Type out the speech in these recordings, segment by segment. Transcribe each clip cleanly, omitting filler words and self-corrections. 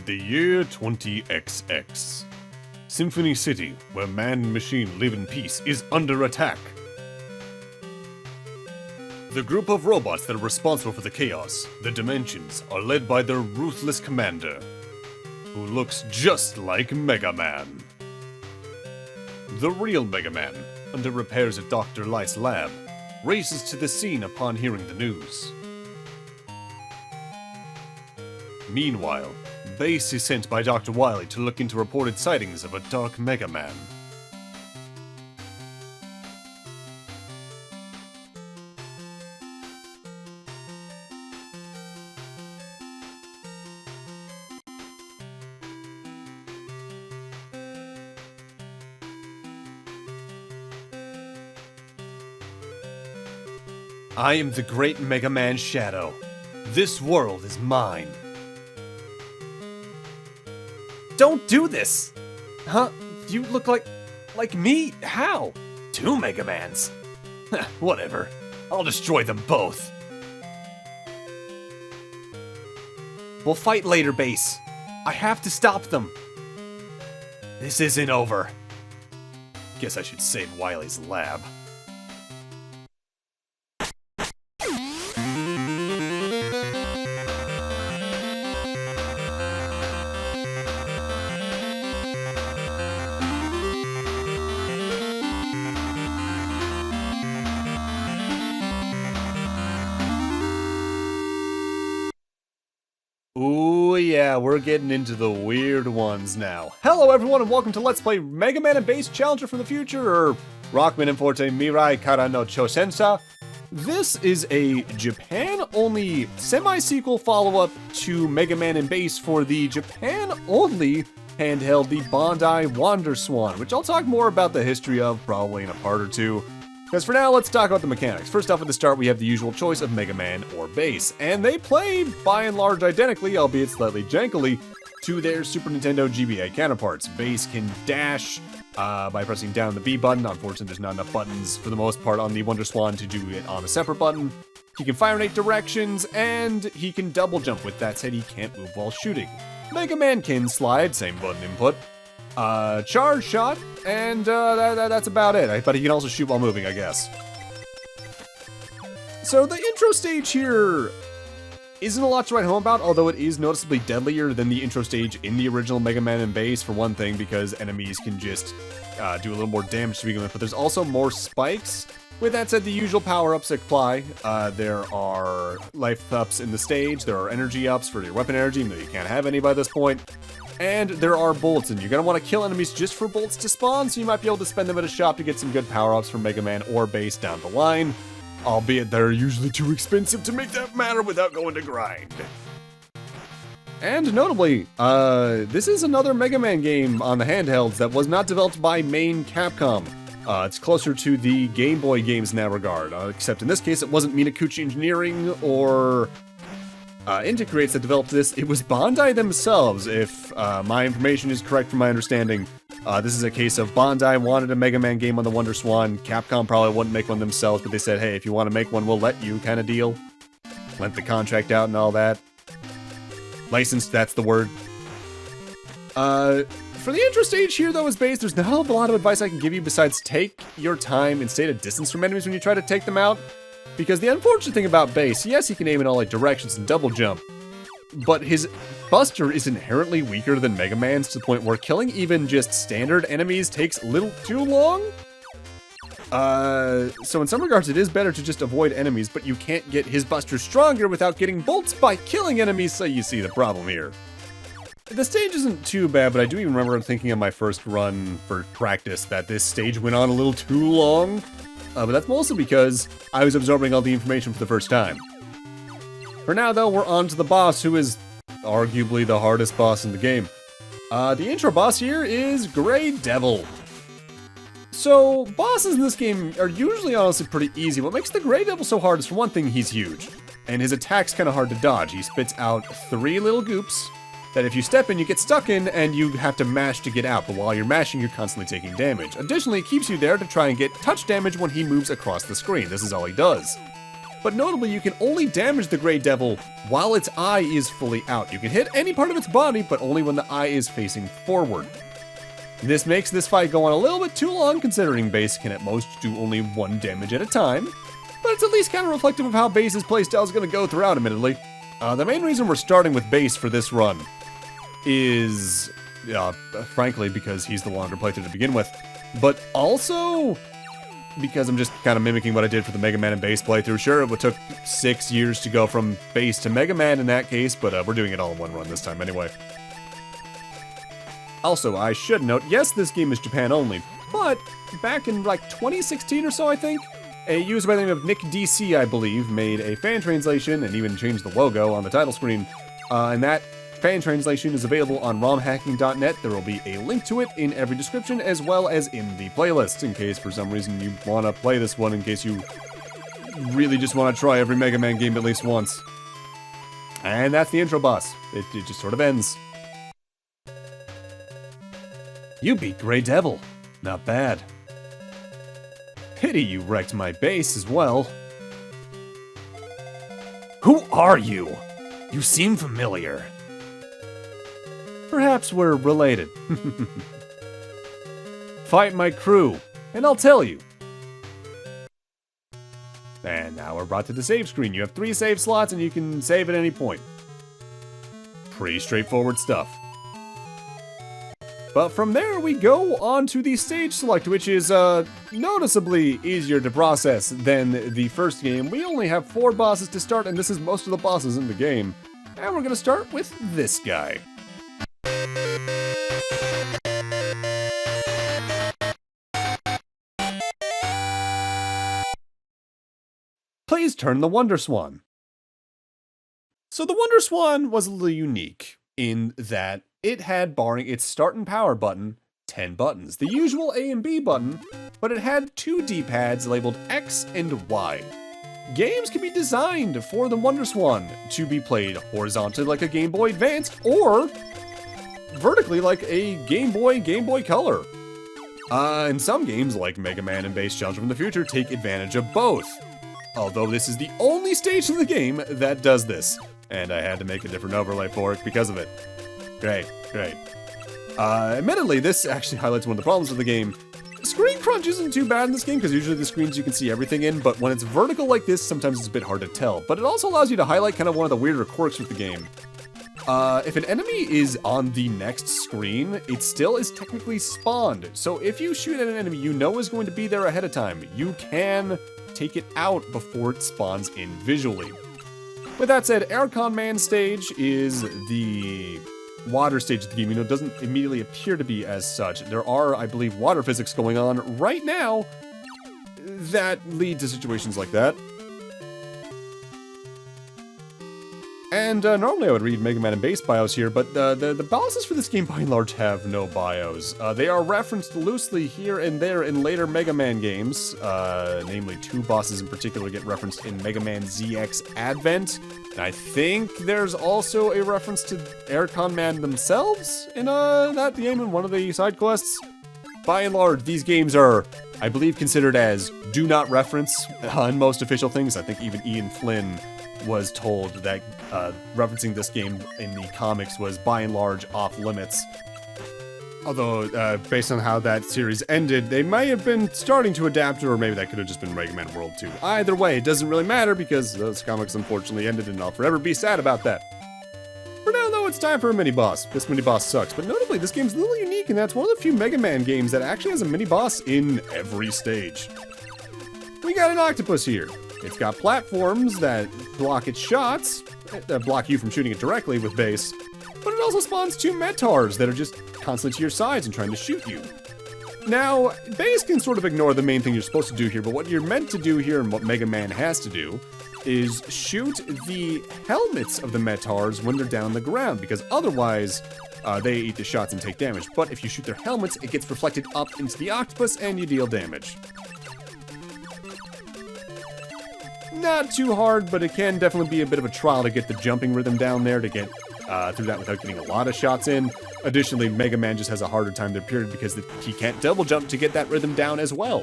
The year 20XX. Symphony City, where man and machine live in peace, is under attack. The group of robots that are responsible for the chaos, the Dimensions, are led by their ruthless commander, who looks just like Megaman. The real Megaman, under repairs at Dr. Light's lab, races to the scene upon hearing the news. Meanwhile, Base is sent by Dr. Wily to look into reported sightings of a dark Megaman. I am the great Megaman-Shadow. This world is mine. Don't do this! Huh? You look like me? How? Two Megamans? Whatever. I'll destroy them both. We'll fight later, Base. I have to stop them. This isn't over. Guess I should save Wily's lab. Ooh yeah, we're getting into the weird ones now. Hello everyone and welcome to Let's Play Mega Man and Base Challenger from the Future, or Rockman and Forte Mirai Kara no Chosensa. This is a Japan-only semi-sequel follow-up to Mega Man and Base for the Japan-only handheld, the Bandai Wonder Swan, which I'll talk more about the history of probably in a part or two. Because for now, let's talk about the mechanics. First off, at the start, we have the usual choice of Mega Man or Base, and they play, by and large, identically, albeit slightly jankily, to their Super Nintendo GBA counterparts. Base can dash by pressing down the B button. Unfortunately, there's not enough buttons, for the most part, on the Wonder Swan to do it on a separate button. He can fire in 8 directions, and he can double jump. With that said, he can't move while shooting. Mega Man can slide, same button input. Charge shot, and that's about it. But he can also shoot while moving, I guess. So the intro stage here isn't a lot to write home about, although it is noticeably deadlier than the intro stage in the original Mega Man and Base, for one thing, because enemies can just do a little more damage to begin with, but there's also more spikes. With that said, the usual power-ups apply. There are life ups in the stage, there are energy ups for your weapon energy, even though you can't have any by this point. And there are bullets, and you're going to want to kill enemies just for bullets to spawn, so you might be able to spend them at a shop to get some good power-ups from Mega Man or Base down the line. Albeit they're usually too expensive to make that matter without going to grind. And notably, this is another Mega Man game on the handhelds that was not developed by main Capcom. It's closer to the Game Boy games in that regard, except in this case it wasn't Minakuchi Engineering or Integrates that developed this. It was Bandai themselves, if my information is correct from my understanding. This is a case of Bandai wanted a Mega Man game on the Wonder Swan. Capcom probably wouldn't make one themselves, but they said, hey, if you want to make one, we'll let you, kind of deal. Lent the contract out and all that. Licensed, that's the word. For the intro stage here, though, as Base, there's not a lot of advice I can give you besides take your time and stay at a distance from enemies when you try to take them out. Because the unfortunate thing about Base, yes, he can aim in all like directions and double jump, but his Buster is inherently weaker than Mega Man's to the point where killing even just standard enemies takes a little too long. So in some regards it is better to just avoid enemies, but you can't get his Buster stronger without getting bolts by killing enemies, so you see the problem here. The stage isn't too bad, but I do even remember thinking on my first run for practice that this stage went on a little too long. But that's mostly because I was absorbing all the information for the first time. For now, though, we're on to the boss, who is arguably the hardest boss in the game. The intro boss here is Grey Devil. So, bosses in this game are usually honestly pretty easy. What makes the Grey Devil so hard is, for one thing, he's huge. And his attack's kind of hard to dodge. He spits out 3 little goops that if you step in, you get stuck in, and you have to mash to get out, but while you're mashing, you're constantly taking damage. Additionally, it keeps you there to try and get touch damage when he moves across the screen. This is all he does. but notably you can only damage the Grey Devil while its eye is fully out. You can hit any part of its body, but only when the eye is facing forward. This makes this fight go on a little bit too long, considering base can at most do only 1 damage at a time, but it's at least kind of reflective of how base's playstyle is going to go throughout, admittedly. The main reason we're starting with base for this run is, frankly, because he's the longer playthrough to begin with, but also because I'm just kind of mimicking what I did for the Mega Man and base playthrough. Sure, it took 6 years to go from base to Mega Man in that case, but we're doing it all in one run this time anyway. Also, I should note, yes, this game is Japan only, but back in like 2016 or so, I think, a user by the name of Nick DC, I believe, made a fan translation and even changed the logo on the title screen. And that fan translation is available on romhacking.net. There will be a link to it in every description, as well as in the playlist, in case for some reason you want to play this one, in case you really just want to try every Mega Man game at least once. And that's the intro boss. It just sort of ends. You beat Grey Devil. Not bad. Pity you wrecked my base as well. Who are you? You seem familiar. Perhaps we're related. Fight my crew, and I'll tell you. And now we're brought to the save screen. You have 3 save slots, and you can save at any point. Pretty straightforward stuff. But from there, we go on to the stage select, which is noticeably easier to process than the first game. We only have 4 bosses to start, and this is most of the bosses in the game. And we're going to start with this guy. Please turn the Wonder Swan. So the Wonder Swan was a little unique in that it had, barring its start and power button, 10 buttons. The usual A and B button, but it had 2 D-pads labeled X and Y. Games can be designed for the Wonder Swan to be played horizontally like a Game Boy Advance, or vertically like a Game Boy Color. And some games, like Mega Man and Base Challenge from the Future, take advantage of both. Although this is the only stage in the game that does this, and I had to make a different overlay for it because of it. Great. Admittedly, this actually highlights one of the problems with the game. Screen crunch isn't too bad in this game, because usually the screens you can see everything in, but when it's vertical like this, sometimes it's a bit hard to tell. But it also allows you to highlight kind of one of the weirder quirks with the game. If an enemy is on the next screen, it still is technically spawned. So if you shoot at an enemy you know is going to be there ahead of time, you can take it out before it spawns in visually. With that said, Airconman stage is the water stage of the game. You know, it doesn't immediately appear to be as such. There are, I believe, water physics going on right now that lead to situations like that. And normally I would read Mega Man and Base bios here, but the bosses for this game by and large have no bios. They are referenced loosely here and there in later Mega Man games. Namely, 2 bosses in particular get referenced in Mega Man ZX Advent. And I think there's also a reference to Airconman themselves in that game in one of the side quests. By and large, these games are, I believe, considered as do not reference on most official things. I think even Ian Flynn was told that referencing this game in the comics was by and large off limits. Although, based on how that series ended, they might have been starting to adapt, or maybe that could have just been Mega Man World 2. Either way, it doesn't really matter because those comics unfortunately ended, and I'll forever be sad about that. For now, though, it's time for a mini-boss. This mini-boss sucks, but notably, this game's a little unique, and that's one of the few Mega Man games that actually has a mini-boss in every stage. We got an octopus here. It's got platforms that block its shots, that block you from shooting it directly with base, but it also spawns 2 Metars that are just constantly to your sides and trying to shoot you. Now, base can sort of ignore the main thing you're supposed to do here, but what you're meant to do here and what Mega Man has to do is shoot the helmets of the Metars when they're down on the ground, because otherwise they eat the shots and take damage. But if you shoot their helmets, it gets reflected up into the octopus and you deal damage. Not too hard, but it can definitely be a bit of a trial to get the jumping rhythm down there, to get through that without getting a lot of shots in. Additionally, Mega Man just has a harder time to appear because he can't double jump to get that rhythm down as well.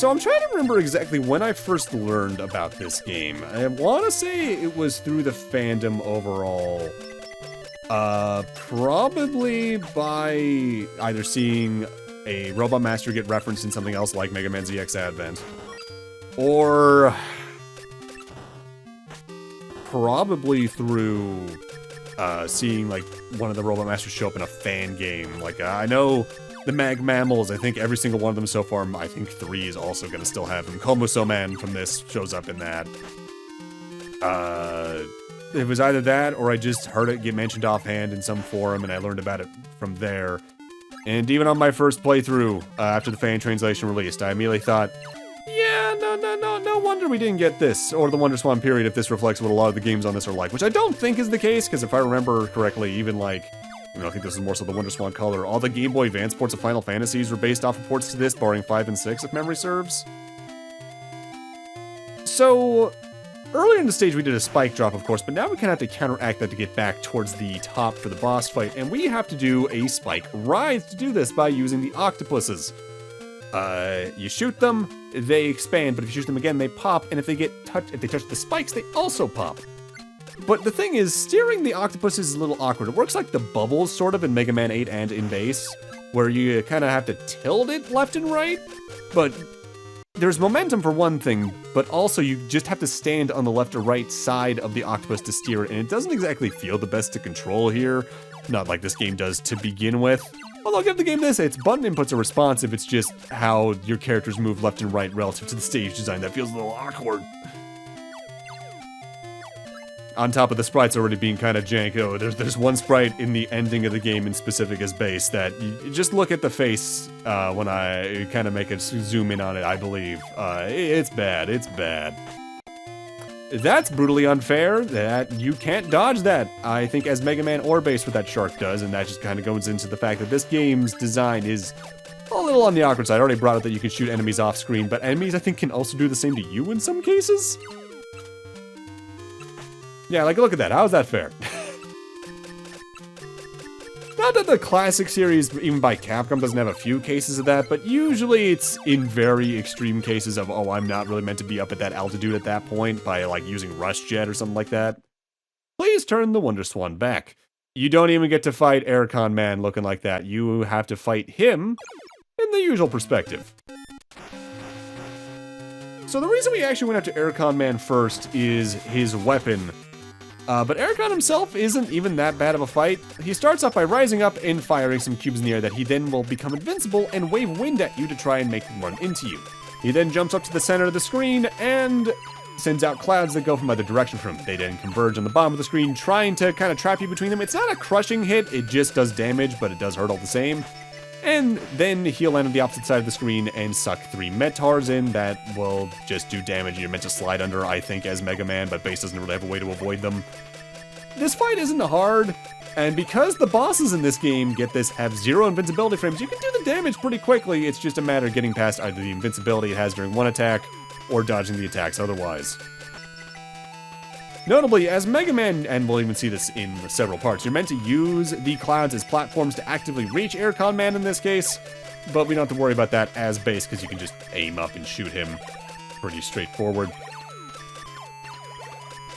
So I'm trying to remember exactly when I first learned about this game. I want to say it was through the fandom overall. Probably by either seeing a Robot Master get referenced in something else like Mega Man ZX Advent, or probably through seeing like one of the Robot Masters show up in a fan game. Like I know the Mag Mammals, I think every single one of them so far, I think 3 is also going to still have them. Komuso Man from this shows up in that. It was either that, or I just heard it get mentioned offhand in some forum, and I learned about it from there. And even on my first playthrough, after the fan translation released, I immediately thought, yeah, no wonder we didn't get this, or the Wonder Swan period, if this reflects what a lot of the games on this are like, which I don't think is the case, because if I remember correctly, even like, I think this is more so the Wonder Swan color, all the Game Boy Advance ports of Final Fantasies were based off of ports to this, barring 5 and 6, if memory serves. So, earlier in the stage we did a spike drop, of course, but now we kind of have to counteract that to get back towards the top for the boss fight, and we have to do a spike rise to do this by using the octopuses. You shoot them, they expand, but if you shoot them again, they pop, and if they touch the spikes, they also pop. But the thing is, steering the octopus is a little awkward. It works like the bubbles, sort of, in Mega Man 8 and in base, where you kind of have to tilt it left and right, but there's momentum for one thing, but also you just have to stand on the left or right side of the octopus to steer it, and it doesn't exactly feel the best to control here. Not like this game does to begin with. Well, I'll give the game this, its button inputs are responsive, it's just how your characters move left and right relative to the stage design that feels a little awkward. On top of the sprites already being kind of jank, there's one sprite in the ending of the game in specific as base that you just look at the face when I kind of make it zoom in on it, I believe. It's bad, it's bad. That's brutally unfair, that you can't dodge that, I think, as Mega Man or base what that shark does, and that just kind of goes into the fact that this game's design is a little on the awkward side. I already brought up that you can shoot enemies off screen, but enemies, I think, can also do the same to you in some cases? Yeah, like, look at that. How's that fair? Not that the classic series, even by Capcom, doesn't have a few cases of that, but usually it's in very extreme cases of, oh, I'm not really meant to be up at that altitude at that point by, like, using Rush Jet or something like that. Please turn the Wonder Swan back. You don't even get to fight Airconman looking like that. You have to fight him in the usual perspective. So the reason we actually went after Airconman first is his weapon. But Aircon himself isn't even that bad of a fight. He starts off by rising up and firing some cubes in the air that he then will become invincible and wave wind at you to try and make them run into you. He then jumps up to the center of the screen and sends out clouds that go from either direction from him. They then converge on the bottom of the screen, trying to kind of trap you between them. It's not a crushing hit, it just does damage, but it does hurt all the same. And then he'll land on the opposite side of the screen and suck 3 Metars in that will just do damage. You're meant to slide under, I think, as Mega Man, but base doesn't really have a way to avoid them. This fight isn't hard, and because the bosses in this game have 0 invincibility frames, you can do the damage pretty quickly. It's just a matter of getting past either the invincibility it has during one attack or dodging the attacks otherwise. Notably, as Mega Man, and we'll even see this in several parts, you're meant to use the clouds as platforms to actively reach Airconman in this case, but we don't have to worry about that as base because you can just aim up and shoot him. Pretty straightforward.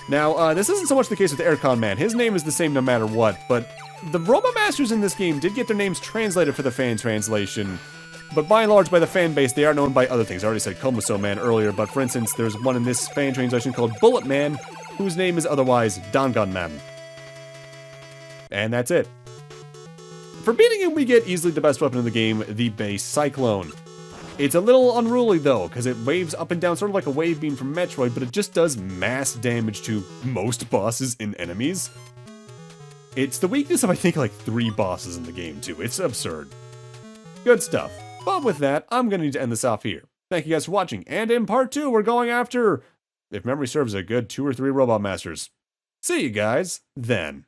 Now, this isn't so much the case with Airconman. His name is the same no matter what, but the Robot Masters in this game did get their names translated for the fan translation, but by and large, by the fan base, they are known by other things. I already said Komuso Man earlier, but for instance, there's one in this fan translation called Bullet Man, whose name is otherwise Dangan Man. And that's it. For beating him, we get easily the best weapon in the game, the base Cyclone. It's a little unruly though, because it waves up and down sort of like a wave beam from Metroid, but it just does mass damage to most bosses and enemies. It's the weakness of, I think, like 3 bosses in the game too. It's absurd. Good stuff. But with that, I'm going to need to end this off here. Thank you guys for watching, and in part 2, we're going after, if memory serves, a good 2 or 3 Robot Masters. See you guys then.